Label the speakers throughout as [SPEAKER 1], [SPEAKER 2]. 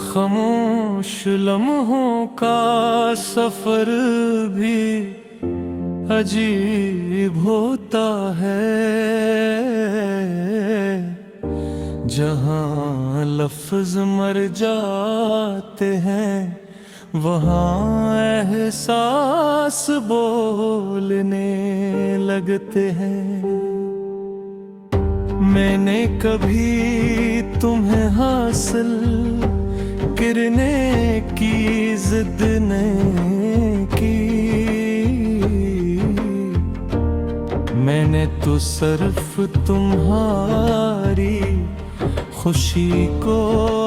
[SPEAKER 1] खामोश लम्हों का सफर भी अजीब होता है, जहाँ लफ्ज मर जाते हैं वहाँ एहसास बोलने लगते हैं। मैंने कभी तुम्हें हासिल करने की जिद नहीं की, मैंने तो सिर्फ तुम्हारी खुशी को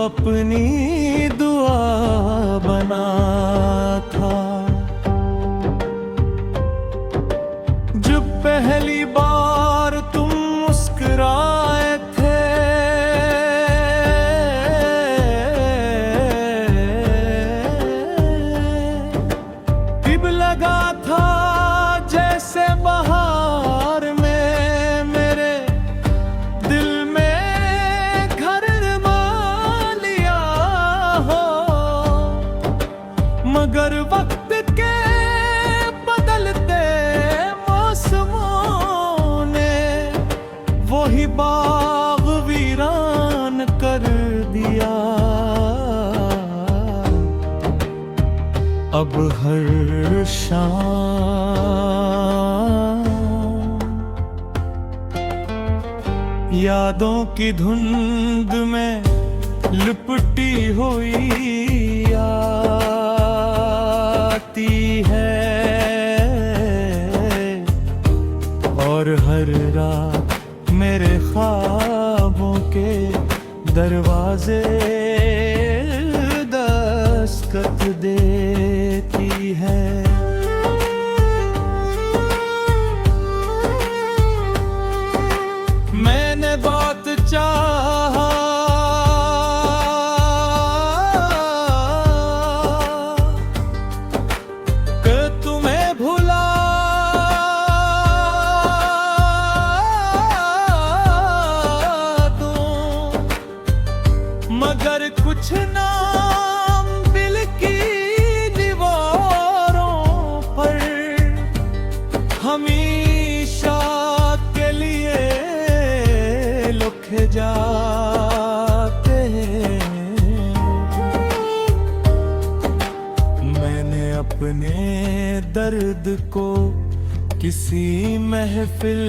[SPEAKER 1] अपनी दुआ बना था। जब पहली बार तुम मुस्कुराए थे, तब लगा था जैसे बहार में मेरे दिल में घर रमा लिया हो। मगर वक्त के बदलते मौसमों ने वही बाग वीरान कर दिया। अब हर शाम यादों की धुंध में लिपटी हुई आती है, और हर रात मेरे ख्वाबों के दरवाजे दस्तक देती है। मैंने बहुत चाहा कि तुम्हें भुला दूं, मगर कुछ नाम दिल की दीवारों पर हमेशा के लिए लिखे जाते हैं। मैंने अपने दर्द को किसी महफिल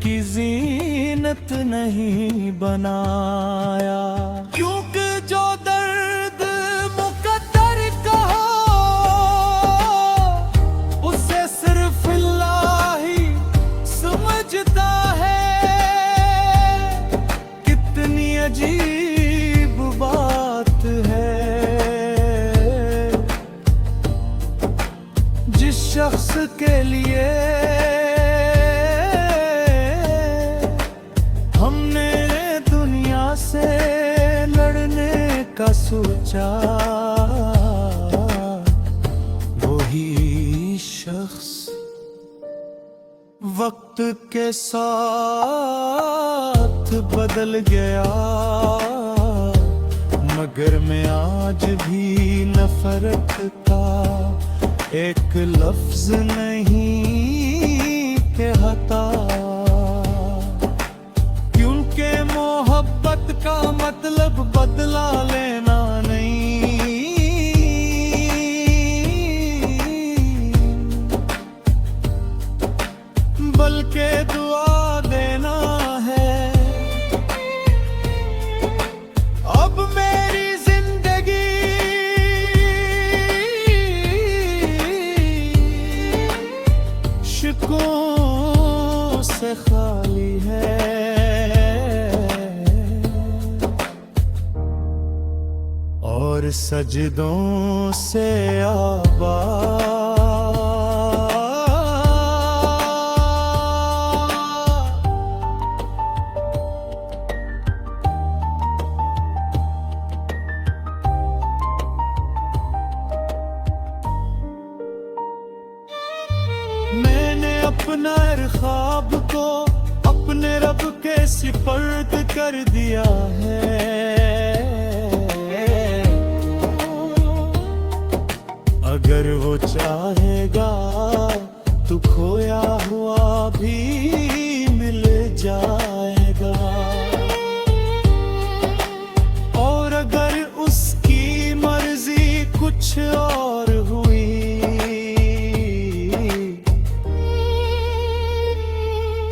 [SPEAKER 1] की जीनत नहीं बनाया, क्योंकि जो दर्द मुकद्दर का हो उसे सिर्फ अल्लाह ही समझता है। कितनी अजीब बात है, जिस शख्स के लिए हमने दुनिया से लड़ने का सोचा, वही शख्स वक्त के साथ बदल गया। मगर मैं आज भी नफरत का एक लफ्ज नहीं कहता, क्योंकि मोहब्बत का मतलब बदला लेना नहीं, बल्कि दुआ देना है। अब मेरी जिंदगी शिकों से खाली है, और सजदों से आबाद। मैंने अपना हर ख्वाब को अपने रब के सिपर्द कर दिया है। अगर वो चाहेगा तू खोया हुआ भी मिल जाएगा, और अगर उसकी मर्जी कुछ और हुई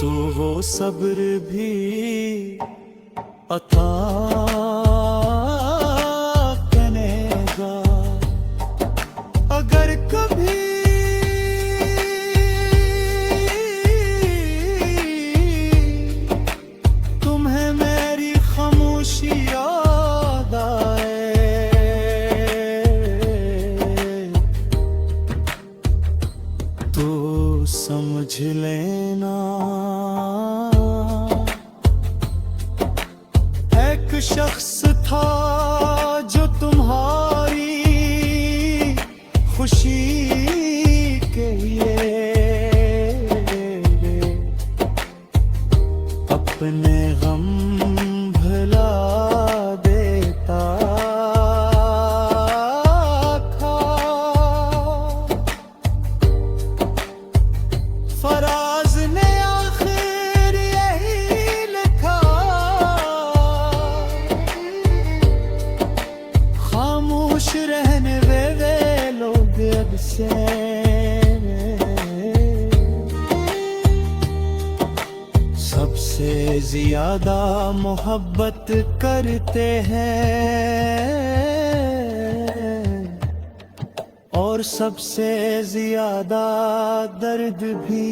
[SPEAKER 1] तो वो सब्र भी अता करेगा। अगर कभी तुम्हें मेरी खामोशी याद आए तो समझ लेना एक शख्स था जो तुम्हारी खुशी के लिए अपने गम भुला देता था। फराज ने आखिर यही लिखा, खामोश रहने वे लोग अब से सबसे ज्यादा मोहब्बत करते हैं और सबसे ज्यादा दर्द भी।